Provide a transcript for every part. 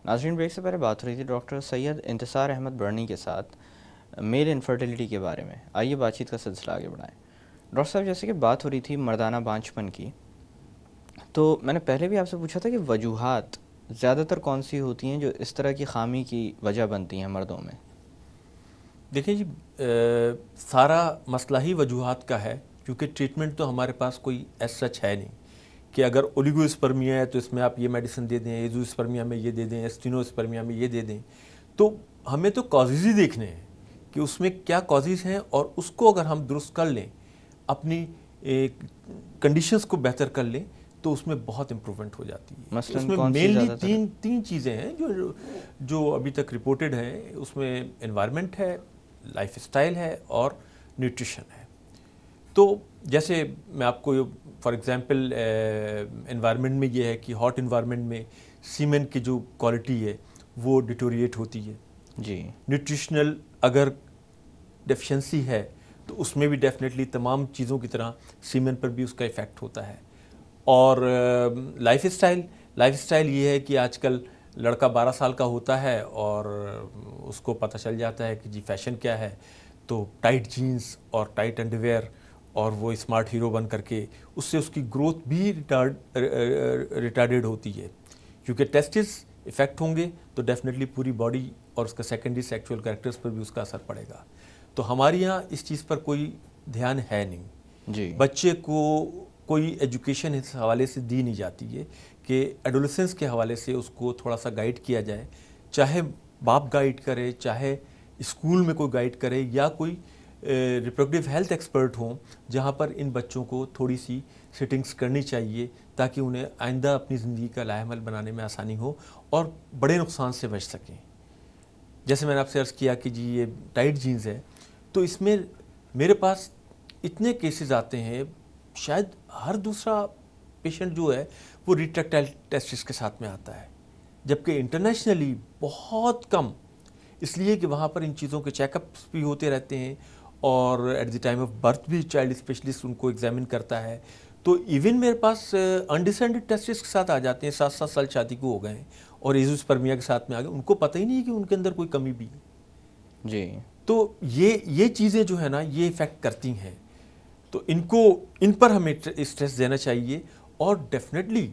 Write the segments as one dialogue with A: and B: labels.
A: ناظرین، بریک سے پہلے بات ہو رہی تھی ڈاکٹر سید انتصار احمد برنی کے ساتھ میل انفرٹیلیٹی کے بارے میں. آئیے بات چیت کا سلسلہ آگے بڑھائیں. ڈاکٹر صاحب، جیسے کہ بات ہو رہی تھی مردانہ بانجھپن کی، تو میں نے پہلے بھی آپ سے پوچھا تھا کہ وجوہات زیادہ تر کون سی ہوتی ہیں جو اس طرح کی خامی کی وجہ بنتی ہیں مردوں میں؟
B: دیکھیں جی، سارا مسئلہ ہی وجوہات کا ہے، کیونکہ ٹریٹمنٹ تو ہمارے پاس کوئی ایس سچ ہے نہیں کہ اگر اولیگو اسپرمیا ہے تو اس میں آپ یہ میڈیسن دے دیں، ایزو اسپرمیا میں یہ دے دیں، اسٹینو اسپرمیا میں یہ دے دیں. تو ہمیں تو کازز ہی دیکھنے ہیں کہ اس میں کیا کازز ہیں، اور اس کو اگر ہم درست کر لیں، اپنی کنڈیشنز کو بہتر کر لیں، تو اس میں بہت امپرومنٹ ہو جاتی ہے. اس
A: مثلاً
B: میں
A: کون سی
B: مینلی
A: زیادہ تر؟
B: تین چیزیں ہیں جو ابھی تک رپورٹڈ ہیں. اس میں انوائرمنٹ ہے، لائف اسٹائل ہے، اور نیوٹریشن ہے. تو جیسے میں آپ کو فار ایگزامپل انوائرمنٹ میں یہ ہے کہ ہاٹ انوائرمنٹ میں سیمن کی جو کوالٹی ہے وہ ڈیٹوریٹ ہوتی ہے.
A: جی.
B: نیوٹریشنل اگر ڈیفیشنسی ہے تو اس میں بھی ڈیفینیٹلی تمام چیزوں کی طرح سیمن پر بھی اس کا ایفیکٹ ہوتا ہے. اور لائف اسٹائل یہ ہے کہ آج کل لڑکا 12 سال کا ہوتا ہے اور اس کو پتہ چل جاتا ہے کہ جی فیشن کیا ہے، تو ٹائٹ جینز اور ٹائٹ انڈر ویئر، اور وہ اسمارٹ ہیرو بن کر کے اس سے اس کی گروتھ بھی ریٹارڈیڈ ہوتی ہے. کیونکہ ٹیسٹس افیکٹ ہوں گے تو ڈیفینیٹلی پوری باڈی اور اس کا سیکنڈری سیکچول کریکٹرز پر بھی اس کا اثر پڑے گا. تو ہمارے یہاں اس چیز پر کوئی دھیان ہے نہیں.
A: جی.
B: بچے کو کوئی ایجوکیشن اس حوالے سے دی نہیں جاتی ہے کہ ایڈولسنس کے حوالے سے اس کو تھوڑا سا گائیڈ کیا جائے، چاہے باپ گائیڈ کرے، چاہے اسکول میں کوئی گائیڈ کرے، یا کوئی ریپروڈکٹیو ہیلتھ ایکسپرٹ ہوں جہاں پر ان بچوں کو تھوڑی سی سیٹنگز کرنی چاہیے تاکہ انہیں آئندہ اپنی زندگی کا لاعمل بنانے میں آسانی ہو اور بڑے نقصان سے بچ سکیں. جیسے میں نے آپ سے عرض کیا کہ جی یہ ٹائٹ جینز ہے، تو اس میں میرے پاس اتنے کیسز آتے ہیں، شاید ہر دوسرا پیشنٹ جو ہے وہ ریٹریکٹائل ٹیسٹس کے ساتھ میں آتا ہے، جبکہ انٹرنیشنلی بہت کم، اس لیے کہ وہاں پر ان چیزوں کے چیک اپس بھی ہوتے رہتے ہیں، اور at the time of birth بھی چائلڈ اسپیشلسٹ ان کو ایگزامن کرتا ہے. تو ایون میرے پاس انڈیسینڈڈ ٹیسٹس کے ساتھ آ جاتے ہیں، 7 سال شادی کو ہو گئے ہیں اور ایزوسپرمیا کے ساتھ میں آ گئے، ان کو پتہ ہی نہیں کہ ان کے اندر کوئی کمی بھی ہے.
A: جی.
B: تو یہ چیزیں جو ہے نا یہ افیکٹ کرتی ہیں. تو ان پر ہمیں اسٹریس دینا چاہیے، اور ڈیفینیٹلی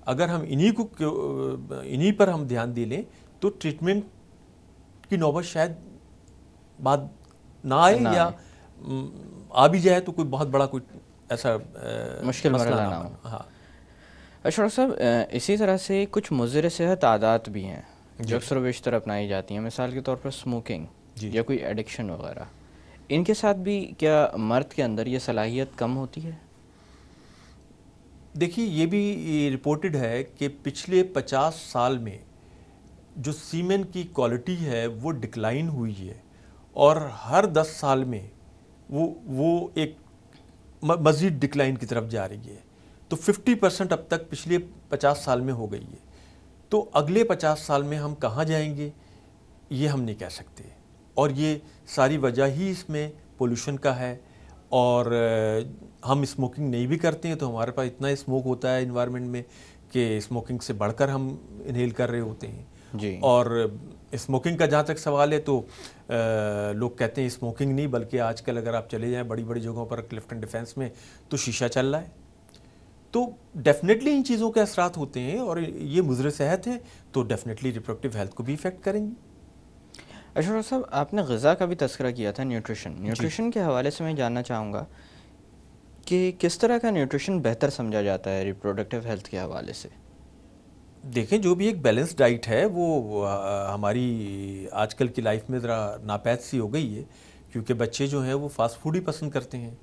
B: اگر ہم انہی پر ہم دھیان دے لیں تو ٹریٹمنٹ کی نوبت شاید بات نہ آئے، یا آ بھی جائے تو کوئی بہت بڑا کوئی ایسا
A: مشکل
B: مسئلہ
A: مرحلہ
B: نہ
A: نہ
B: بنے.
A: ہو.
B: ہاں.
A: ڈاکٹر صاحب، اسی طرح سے کچھ مضر صحت عادات بھی ہیں جو
B: جی
A: اکثر و بیشتر اپنائی جاتی ہیں، مثال کے طور پر اسموکنگ
B: جی
A: یا کوئی ایڈکشن وغیرہ. ان کے ساتھ بھی کیا مرد کے اندر یہ صلاحیت کم ہوتی ہے؟
B: دیکھیے، یہ بھی رپورٹڈ ہے کہ پچھلے 50 سال میں جو سیمن کی کوالٹی ہے وہ ڈکلائن ہوئی ہے، اور ہر 10 سال میں وہ ایک مزید ڈکلائن کی طرف جا رہی ہے. تو 50% اب تک پچھلے 50 سال میں ہو گئی ہے. تو اگلے 50 سال میں ہم کہاں جائیں گے یہ ہم نہیں کہہ سکتے، اور یہ ساری وجہ ہی اس میں پولوشن کا ہے. اور ہم اسموکنگ نہیں بھی کرتے ہیں تو ہمارے پاس اتنا اسموک ہوتا ہے انوائرمنٹ میں کہ اسموکنگ سے بڑھ کر ہم انہیل کر رہے ہوتے ہیں.
A: جی.
B: اور اسموکنگ کا جہاں تک سوال ہے تو لوگ کہتے ہیں اسموکنگ نہیں، بلکہ آج کل اگر آپ چلے جائیں بڑی بڑی جگہوں پر کلفٹن اینڈ ڈیفینس میں تو شیشہ چل رہا ہے. تو ڈیفینیٹلی ان چیزوں کے اثرات ہوتے ہیں، اور یہ مضر صحت ہے تو ڈیفینیٹلی ریپروڈکٹیو ہیلتھ کو بھی افیکٹ کریں گی.
A: ڈاکٹر صاحب، آپ نے غذا کا بھی تذکرہ کیا تھا، نیوٹریشن کے حوالے سے میں جاننا چاہوں گا کہ کس طرح کا نیوٹریشن بہتر سمجھا جاتا ہے ریپروڈکٹیو ہیلتھ کے حوالے سے؟
B: دیکھیں، جو بھی ایک بیلنس ڈائٹ ہے وہ ہماری آج کل کی لائف میں ذرا ناپید سی ہو گئی ہے، کیونکہ بچے جو ہیں وہ فاسٹ فوڈ ہی پسند کرتے ہیں،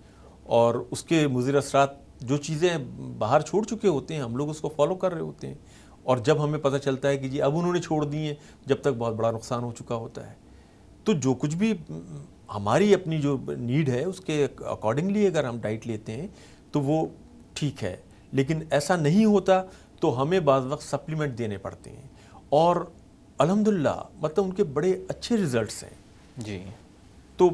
B: اور اس کے مضر اثرات جو چیزیں باہر چھوڑ چکے ہوتے ہیں ہم لوگ اس کو فالو کر رہے ہوتے ہیں، اور جب ہمیں پتہ چلتا ہے کہ جی اب انہوں نے چھوڑ دی ہیں، جب تک بہت بڑا نقصان ہو چکا ہوتا ہے. تو جو کچھ بھی ہماری اپنی جو نیڈ ہے اس کے اکارڈنگلی اگر ہم ڈائٹ لیتے ہیں تو وہ ٹھیک ہے، لیکن ایسا نہیں ہوتا تو ہمیں بعض وقت سپلیمنٹ دینے پڑتے ہیں، اور الحمدللہ مطلب ان کے بڑے اچھے ریزلٹس ہیں.
A: جی.
B: تو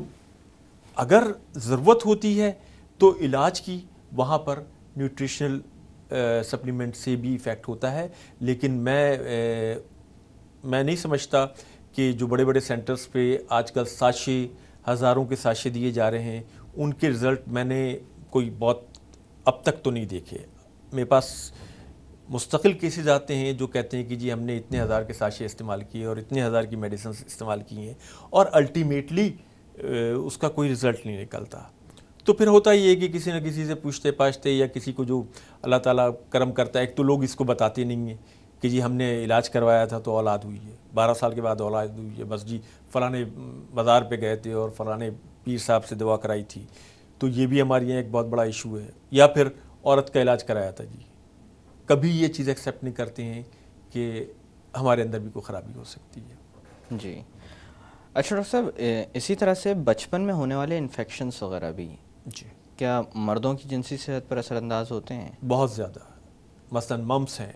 B: اگر ضرورت ہوتی ہے تو علاج کی وہاں پر نیوٹریشنل سپلیمنٹ سے بھی ایفیکٹ ہوتا ہے، لیکن میں نہیں سمجھتا کہ جو بڑے بڑے سینٹرز پہ آج کل ساشے ہزاروں کے ساشے دیے جا رہے ہیں ان کے رزلٹ میں نے کوئی بہت اب تک تو نہیں دیکھے. میرے پاس مستقل کیسز آتے ہیں جو کہتے ہیں کہ جی ہم نے اتنے ہزار کے ساشے استعمال کیے اور اتنے ہزار کی میڈیسنز استعمال کی ہیں اور الٹیمیٹلی اس کا کوئی رزلٹ نہیں نکلتا. تو پھر ہوتا یہ ہے کہ کسی نہ کسی سے پوچھتے پاچھتے یا کسی کو جو اللہ تعالیٰ کرم کرتا ہے. ایک تو لوگ اس کو بتاتے نہیں ہیں کہ جی ہم نے علاج کروایا تھا تو اولاد ہوئی ہے, 12 سال کے بعد اولاد ہوئی ہے, بس جی فلاں بازار پہ گئے تھے اور فلاں پیر صاحب سے دعا کرائی تھی. تو یہ بھی ہمارے یہاں ایک بہت بڑا ایشو ہے. یا پھر عورت کا علاج کرایا تھا جی. کبھی یہ چیز ایکسیپٹ نہیں کرتے ہیں کہ ہمارے اندر بھی کوئی خرابی ہو سکتی ہے.
A: جی اچھا ڈاکٹر صاحب, اسی طرح سے بچپن میں ہونے والے انفیکشنس وغیرہ بھی
B: جی
A: کیا مردوں کی جنسی صحت پر اثر انداز ہوتے ہیں؟
B: بہت زیادہ. مثلا ممس ہیں,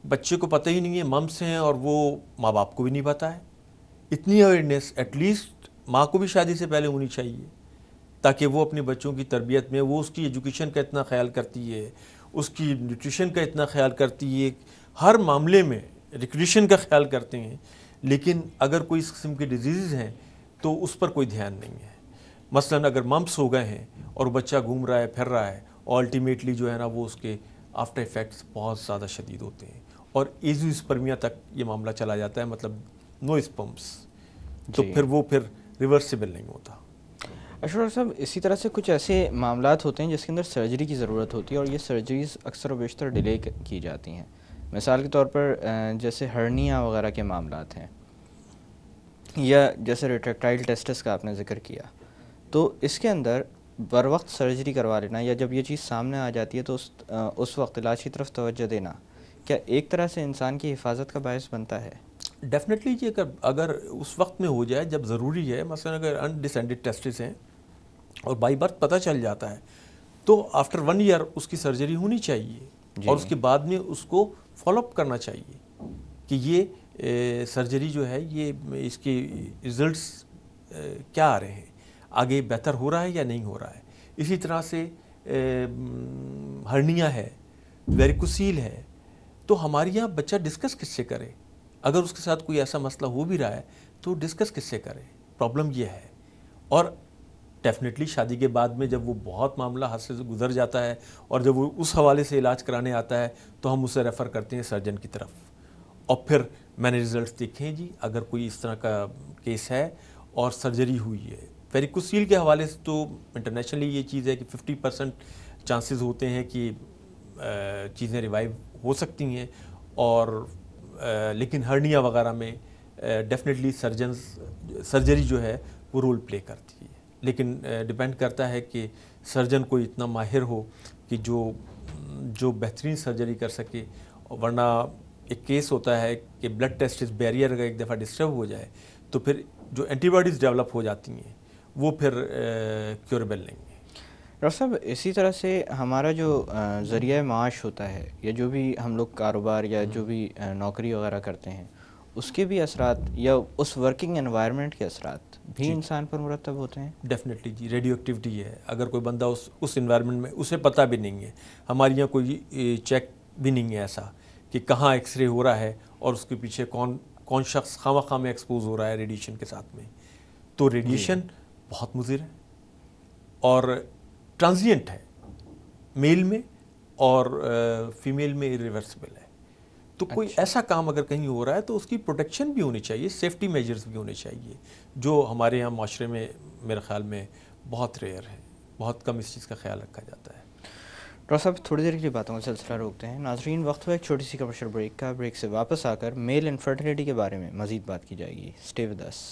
B: بچے کو پتہ ہی نہیں ہے ممس ہیں اور وہ ماں باپ کو بھی نہیں پتہ ہے. اتنی اویئرنیس ایٹ لیسٹ ماں کو بھی شادی سے پہلے ہونی چاہیے تاکہ وہ اپنے بچوں کی تربیت میں وہ اس کی ایجوکیشن کا اتنا خیال کرتی ہے, اس کی نیوٹریشن کا اتنا خیال کرتی ہے, ہر معاملے میں ریکریشن کا خیال کرتے ہیں. لیکن اگر کوئی اس قسم کی ڈیزیزز ہیں تو اس پر کوئی دھیان نہیں ہے. مثلا اگر ممپس ہو گئے ہیں اور بچہ گھوم رہا ہے پھر رہا ہے اور الٹیمیٹلی جو ہے نا وہ اس کے آفٹر ایفیکٹس بہت زیادہ شدید ہوتے ہیں اور ایزو اسپرمیا تک یہ معاملہ چلا جاتا ہے, مطلب نو اسپمس. تو پھر وہ پھر ریورسیبل نہیں ہوتا.
A: اچھا ڈاکٹر صاحب, اسی طرح سے کچھ ایسے معاملات ہوتے ہیں جس کے اندر سرجری کی ضرورت ہوتی ہے اور یہ سرجریز اکثر و بیشتر ڈیلے کی جاتی ہیں. مثال کے طور پر جیسے ہرنیا وغیرہ کے معاملات ہیں یا جیسے ریٹریکٹائل ٹیسٹس کا آپ نے ذکر کیا, تو اس کے اندر بر وقت سرجری کروا لینا یا جب یہ چیز سامنے آ جاتی ہے تو اس وقت علاج کی طرف توجہ دینا کیا ایک طرح سے انسان کی حفاظت کا باعث بنتا ہے؟
B: ڈیفینیٹلی جی, اگر اس وقت میں ہو جائے جب ضروری ہے, مثلا اگر انڈسینڈڈ ٹیسٹس ہیں اور بائی برتھ پتہ چل جاتا ہے تو آفٹر 1 ایئر اس کی سرجری ہونی چاہیے اور اس کے بعد میں اس کو فالو اپ کرنا چاہیے کہ یہ سرجری جو ہے یہ اس کے رزلٹس کیا آ رہے ہیں, آگے بہتر ہو رہا ہے یا نہیں ہو رہا ہے. اسی طرح سے ہرنیا ہے, ویریکوسیل ہے, تو ہمارے یہاں بچہ ڈسکس کس سے کرے؟ اگر اس کے ساتھ کوئی ایسا مسئلہ ہو بھی رہا ہے تو ڈسکس کس سے کرے؟ پرابلم یہ ہے. اور ڈیفینیٹلی شادی کے بعد میں جب وہ بہت معاملہ حد سے گزر جاتا ہے اور جب وہ اس حوالے سے علاج کرانے آتا ہے تو ہم اسے ریفر کرتے ہیں سرجن کی طرف. اور پھر میں نے رزلٹس دیکھے ہیں جی, اگر کوئی اس طرح کا کیس ہے اور سرجری ہوئی ہے. ویریکوسیل کے حوالے سے تو انٹرنیشنلی یہ چیز ہے کہ 50% چانسز ہوتے ہیں کہ چیزیں ریوائیو ہو سکتی ہیں, اور لیکن ہرنیا وغیرہ میں ڈیفینیٹلی سرجری جو ہے وہ رول پلے کرتی ہے. لیکن ڈپینڈ کرتا ہے کہ سرجن کوئی اتنا ماہر ہو کہ جو بہترین سرجری کر سکے. ورنہ ایک کیس ہوتا ہے کہ بلڈ ٹیسٹ بیریئر اگر ایک دفعہ ڈسٹرب ہو جائے تو پھر جو اینٹی باڈیز ڈیولپ ہو جاتی ہیں وہ پھر کیوریبل نہیں ہے.
A: ڈاکٹر صاحب, اسی طرح سے ہمارا جو ذریعہ معاش ہوتا ہے یا جو بھی ہم لوگ کاروبار یا جو بھی نوکری وغیرہ کرتے ہیں اس کے بھی اثرات یا اس ورکنگ انوائرمنٹ کے اثرات بھی انسان پر مرتب ہوتے ہیں؟
B: ڈیفینیٹلی جی, ریڈیو ایکٹیویٹی ہے. اگر کوئی بندہ اس انوائرمنٹ میں, اسے پتہ بھی نہیں ہے, ہمارے یہاں کوئی چیک بھی نہیں ہے ایسا کہ کہاں ایکس رے ہو رہا ہے اور اس کے پیچھے کون شخص خواہ میں ایکسپوز ہو رہا ہے ریڈیشن کے ساتھ میں. تو ریڈیشن بہت مضر ہے اور ٹرانزینٹ ہے, میل میں اور فیمیل میں ریورسیبل ہے. تو کوئی ایسا کام اگر کہیں ہو رہا ہے تو اس کی پروٹیکشن بھی ہونی چاہیے, سیفٹی میجرز بھی ہونے چاہیے, جو ہمارے یہاں معاشرے میں میرے خیال میں بہت ریئر ہے. بہت کم اس چیز کا خیال رکھا جاتا ہے.
A: ڈاکٹر صاحب, تھوڑی دیر کے لیے باتوں کا سلسلہ روکتے ہیں. ناظرین, وقت ہوا ایک چھوٹی سی کمرشل بریک کا. بریک سے واپس آ کر میل انفرٹیلٹی کے بارے میں مزید بات کی جائے گی. Stay with us.